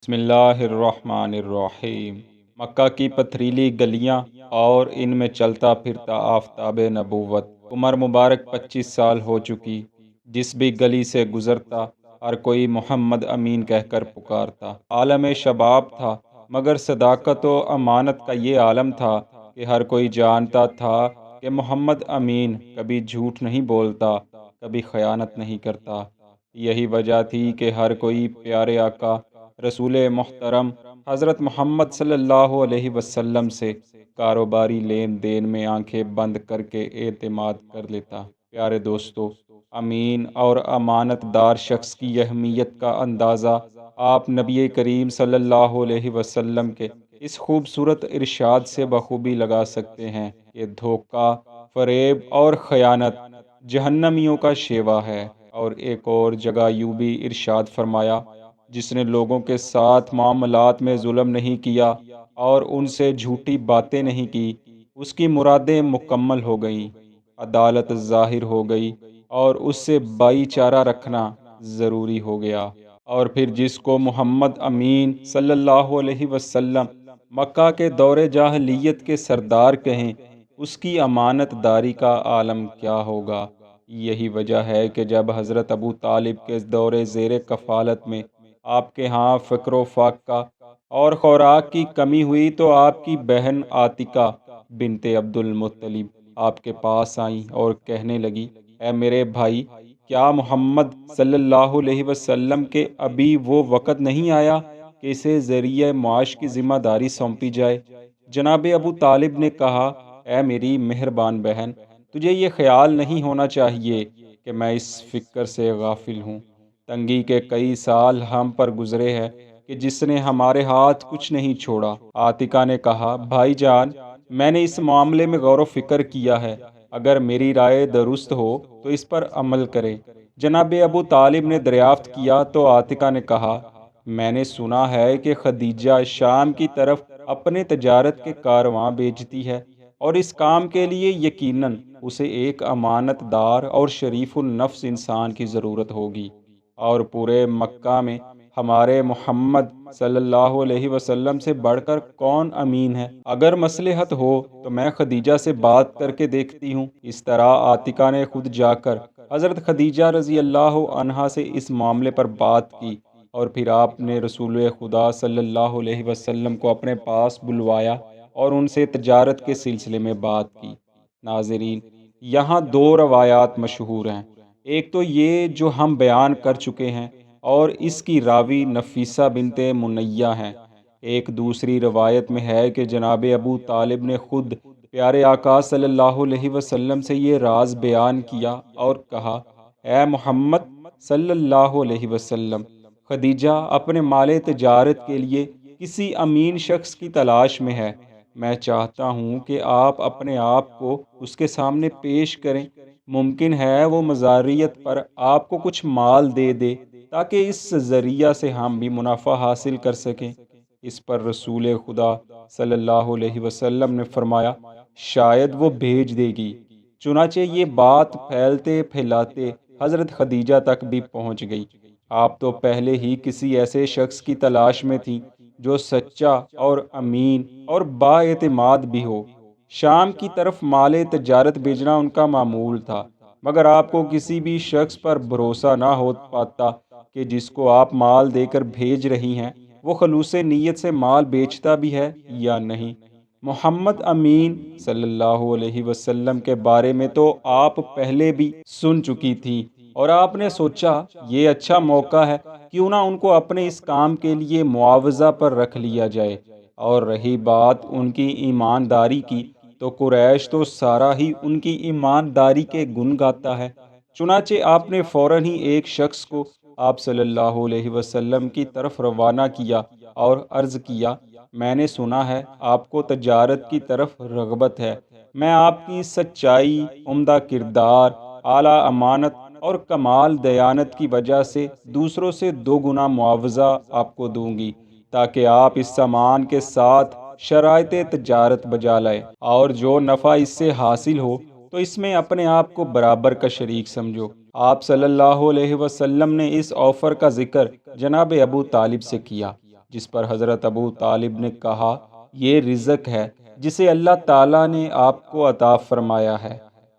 بسم اللہ الرحمن الرحیم۔ مکہ کی پتھریلی گلیاں اور ان میں چلتا پھرتا آفتاب نبوت۔ عمر مبارک 25 سال ہو چکی۔ جس بھی گلی سے گزرتا ہر کوئی محمد امین کہہ کر پکارتا۔ عالم شباب تھا مگر صداقت و امانت کا یہ عالم تھا کہ ہر کوئی جانتا تھا کہ محمد امین کبھی جھوٹ نہیں بولتا، کبھی خیانت نہیں کرتا۔ یہی وجہ تھی کہ ہر کوئی پیارے آقا رسول محترم حضرت محمد صلی اللہ علیہ وسلم سے کاروباری لین دین میں آنکھیں بند کر کے اعتماد کر لیتا۔ پیارے دوستو، امین اور امانت دار شخص کی اہمیت کا اندازہ آپ نبی کریم صلی اللہ علیہ وسلم کے اس خوبصورت ارشاد سے بخوبی لگا سکتے ہیں کہ دھوکہ، فریب اور خیانت جہنمیوں کا شیوا ہے۔ اور ایک اور جگہ یوں بھی ارشاد فرمایا، جس نے لوگوں کے ساتھ معاملات میں ظلم نہیں کیا اور ان سے جھوٹی باتیں نہیں کی، اس کی مرادیں مکمل ہو گئیں، عدالت ظاہر ہو گئی اور اس سے بھائی چارہ رکھنا ضروری ہو گیا۔ اور پھر جس کو محمد امین صلی اللہ علیہ وسلم مکہ کے دور جاہلیت کے سردار کہیں، اس کی امانت داری کا عالم کیا ہوگا۔ یہی وجہ ہے کہ جب حضرت ابو طالب کے دور زیر کفالت میں آپ کے ہاں فقر و فاقہ اور خوراک کی کمی ہوئی تو آپ کی بہن عاتکہ بنت عبد المطلب آپ کے پاس آئیں اور کہنے لگی، اے میرے بھائی، کیا محمد صلی اللہ علیہ وسلم کے ابھی وہ وقت نہیں آیا کہ اسے ذریعہ معاش کی ذمہ داری سونپی جائے؟ جناب ابو طالب نے کہا، اے میری مہربان بہن، تجھے یہ خیال نہیں ہونا چاہیے کہ میں اس فکر سے غافل ہوں۔ تنگی کے کئی سال ہم پر گزرے ہیں کہ جس نے ہمارے ہاتھ کچھ نہیں چھوڑا۔ عاتکہ نے کہا، بھائی جان، میں نے اس معاملے میں غور و فکر کیا ہے، اگر میری رائے درست ہو تو اس پر عمل کریں۔ جناب ابو طالب نے دریافت کیا تو عاتکہ نے کہا، میں نے سنا ہے کہ خدیجہ شام کی طرف اپنے تجارت کے کارواں بھیجتی ہے اور اس کام کے لیے یقیناً اسے ایک امانت دار اور شریف النفس انسان کی ضرورت ہوگی، اور پورے مکہ میں ہمارے محمد صلی اللہ علیہ وسلم سے بڑھ کر کون امین ہے؟ اگر مصلحت ہو تو میں خدیجہ سے بات کر کے دیکھتی ہوں۔ اس طرح عاتکہ نے خود جا کر حضرت خدیجہ رضی اللہ عنہا سے اس معاملے پر بات کی، اور پھر آپ نے رسول خدا صلی اللہ علیہ وسلم کو اپنے پاس بلوایا اور ان سے تجارت کے سلسلے میں بات کی۔ ناظرین، یہاں دو روایات مشہور ہیں، ایک تو یہ جو ہم بیان کر چکے ہیں اور اس کی راوی نفیسہ بنت منیہ ہیں۔ ایک دوسری روایت میں ہے کہ جناب ابو طالب نے خود پیارے آقا صلی اللہ علیہ وسلم سے یہ راز بیان کیا اور کہا، اے محمد صلی اللہ علیہ وسلم، خدیجہ اپنے مال تجارت کے لیے کسی امین شخص کی تلاش میں ہے۔ میں چاہتا ہوں کہ آپ اپنے آپ کو اس کے سامنے پیش کریں۔ ممکن ہے وہ مزاریت پر آپ کو کچھ مال دے دے تاکہ اس ذریعہ سے ہم بھی منافع حاصل کر سکیں۔ اس پر رسول خدا صلی اللہ علیہ وسلم نے فرمایا، شاید وہ بھیج دے گی۔ چنانچہ یہ بات پھیلتے پھیلاتے حضرت خدیجہ تک بھی پہنچ گئی۔ آپ تو پہلے ہی کسی ایسے شخص کی تلاش میں تھیں جو سچا اور امین اور با اعتماد بھی ہو۔ شام کی طرف مال تجارت بھیجنا ان کا معمول تھا، مگر آپ کو کسی بھی شخص پر بھروسہ نہ ہو پاتا کہ جس کو آپ مال دے کر بھیج رہی ہیں وہ خلوص نیت سے مال بیچتا بھی ہے یا نہیں۔ محمد امین صلی اللہ علیہ وسلم کے بارے میں تو آپ پہلے بھی سن چکی تھی، اور آپ نے سوچا یہ اچھا موقع ہے، کیوں نہ ان کو اپنے اس کام کے لیے معاوضہ پر رکھ لیا جائے۔ اور رہی بات ان کی ایمانداری کی، تو قریش تو سارا ہی ان کی ایمانداری کے گن گاتا ہے۔ چنانچہ آپ نے فوراً ہی ایک شخص کو آپ صلی اللہ علیہ وسلم کی طرف روانہ کیا اور عرض کیا، میں نے سنا ہے آپ کو تجارت کی طرف رغبت ہے، میں آپ کی سچائی، عمدہ کردار، اعلیٰ امانت اور کمال دیانت کی وجہ سے دوسروں سے 2 گنا معاوضہ آپ کو دوں گی، تاکہ آپ اس سامان کے ساتھ شرائط تجارت بجا لائیں، اور جو نفع اس سے حاصل ہو تو اس میں اپنے آپ کو برابر کا شریک سمجھو۔ آپ صلی اللہ علیہ وسلم نے اس آفر کا ذکر جناب ابو طالب سے کیا۔ جس پر حضرت ابو طالب نے کہا، یہ رزق ہے جسے اللہ تعالیٰ نے آپ کو عطا فرمایا ہے۔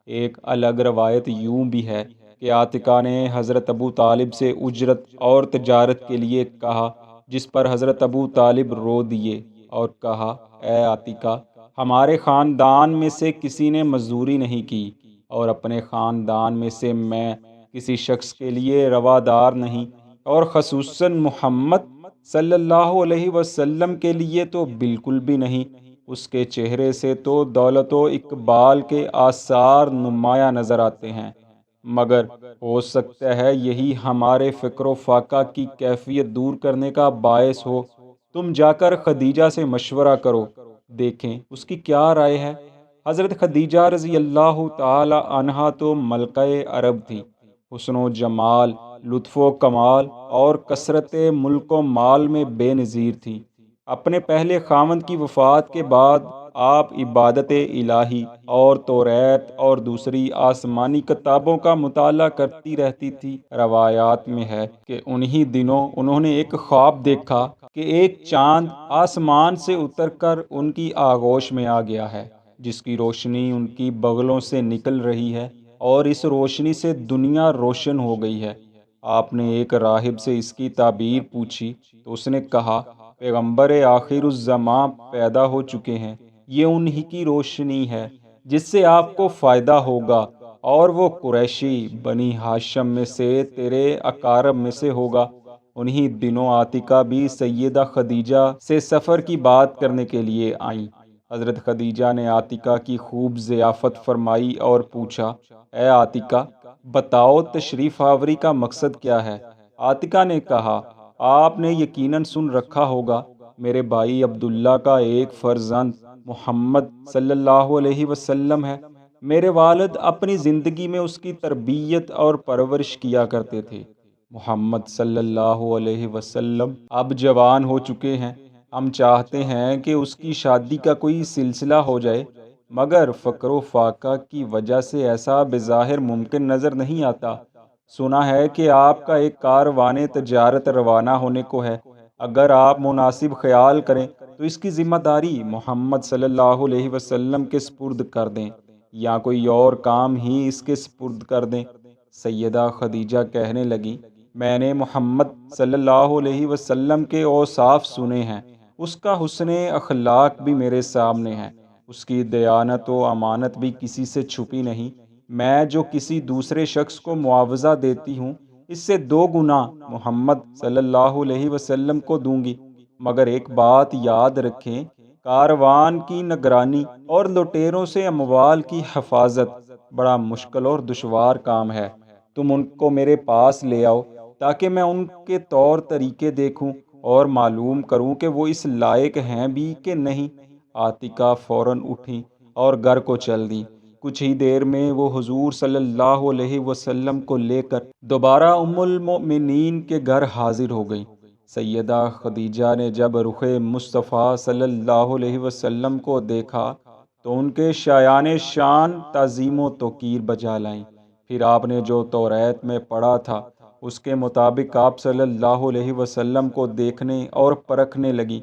ایک الگ روایت یوں بھی ہے کہ عاتکہ نے حضرت ابو طالب سے اجرت اور تجارت کے لیے کہا، جس پر حضرت ابو طالب رو دیے اور کہا، اے عاتکہ، ہمارے خاندان میں سے کسی نے مزدوری نہیں کی، اور اپنے خاندان میں سے میں کسی شخص کے لیے روادار نہیں، اور خصوصاً محمد صلی اللہ علیہ وسلم کے لیے تو بالکل بھی نہیں۔ اس کے چہرے سے تو دولت و اقبال کے آثار نمایاں نظر آتے ہیں، مگر ہو سکتا ہے یہی ہمارے فکر و فاقہ کی کیفیت دور کرنے کا باعث ہو۔ تم جا کر خدیجہ سے مشورہ کرو، دیکھیں اس کی کیا رائے ہے۔ حضرت خدیجہ رضی اللہ تعالی عنہا تو ملکہ عرب تھی، حسن و جمال، لطف و کمال اور کثرت ملک و مال میں بے نظیر تھی۔ اپنے پہلے خاوند کی وفات کے بعد آپ عبادت الہی اور توریت اور دوسری آسمانی کتابوں کا مطالعہ کرتی رہتی تھی۔ روایات میں ہے کہ انہی دنوں انہوں نے ایک خواب دیکھا کہ ایک چاند آسمان سے اتر کر ان کی آغوش میں آ گیا ہے، جس کی روشنی ان کی بغلوں سے نکل رہی ہے، اور اس روشنی سے دنیا روشن ہو گئی ہے۔ آپ نے ایک راہب سے اس کی تعبیر پوچھی تو اس نے کہا، پیغمبر آخر الزماں پیدا ہو چکے ہیں، یہ انہی کی روشنی ہے جس سے آپ کو فائدہ ہوگا، اور وہ قریشی بنی ہاشم میں سے تیرے اقارب میں سے ہوگا۔ انہی دنوں عاتکہ بھی سیدہ خدیجہ سے سفر کی بات کرنے کے لیے آئیں۔ حضرت خدیجہ نے عاتکہ کی خوب ضیافت فرمائی اور پوچھا، اے عاتکہ، بتاؤ تشریف آوری کا مقصد کیا ہے؟ عاتکہ نے کہا، آپ نے یقیناً سن رکھا ہوگا، میرے بھائی عبداللہ کا ایک فرزند محمد صلی اللہ علیہ وسلم ہے۔ میرے والد اپنی زندگی میں اس کی تربیت اور پرورش کیا کرتے تھے۔ محمد صلی اللہ علیہ وسلم اب جوان ہو چکے ہیں، ہم چاہتے ہیں کہ اس کی شادی کا کوئی سلسلہ ہو جائے، مگر فقر و فاقہ کی وجہ سے ایسا بظاہر ممکن نظر نہیں آتا۔ سنا ہے کہ آپ کا ایک کاروان تجارت روانہ ہونے کو ہے، اگر آپ مناسب خیال کریں تو اس کی ذمہ داری محمد صلی اللہ علیہ وسلم کے سپرد کر دیں، یا کوئی اور کام ہی اس کے سپرد کر دیں۔ سیدہ خدیجہ کہنے لگی، میں نے محمد صلی اللہ علیہ وسلم کے اوصاف سنے ہیں، اس کا حسن اخلاق بھی میرے سامنے ہے، اس کی دیانت و امانت بھی کسی سے چھپی نہیں۔ میں جو کسی دوسرے شخص کو معاوضہ دیتی ہوں، اس سے 2 گنا محمد صلی اللہ علیہ وسلم کو دوں گی، مگر ایک بات یاد رکھیں، کاروان کی نگرانی اور لٹیروں سے اموال کی حفاظت بڑا مشکل اور دشوار کام ہے۔ تم ان کو میرے پاس لے آؤ تاکہ میں ان کے طور طریقے دیکھوں اور معلوم کروں کہ وہ اس لائق ہیں بھی کہ نہیں۔ عاتکہ فوراً اٹھیں اور گھر کو چل دیں۔ کچھ ہی دیر میں وہ حضور صلی اللہ علیہ وسلم کو لے کر دوبارہ ام المؤمنین کے گھر حاضر ہو گئیں۔ سیدہ خدیجہ نے جب رخ مصطفیٰ صلی اللہ علیہ وسلم کو دیکھا تو ان کے شایان شان تعظیم و توقیر بجا لائیں۔ پھر آپ نے جو توریت میں پڑھا تھا اس کے مطابق آپ صلی اللہ علیہ وسلم کو دیکھنے اور پرکھنے لگی۔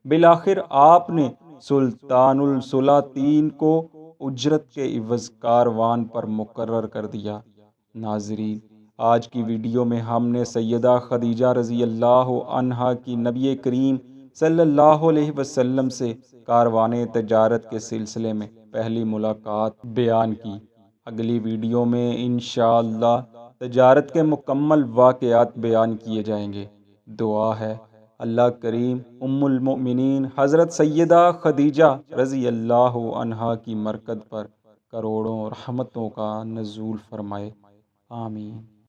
بالآخر آپ نے سلطان السلاطین کو اجرت کے عوض کاروان پر مقرر کر دیا۔ ناظرین، آج کی ویڈیو میں ہم نے سیدہ خدیجہ رضی اللہ عنہا کی نبی کریم صلی اللہ علیہ وسلم سے کاروان تجارت کے سلسلے میں پہلی ملاقات بیان کی۔ اگلی ویڈیو میں انشاءاللہ تجارت کے مکمل واقعات بیان کیے جائیں گے۔ دعا ہے اللہ کریم ام المؤمنین حضرت سیدہ خدیجہ رضی اللہ عنہا کی مرکز پر کروڑوں رحمتوں کا نزول فرمائے، آمین۔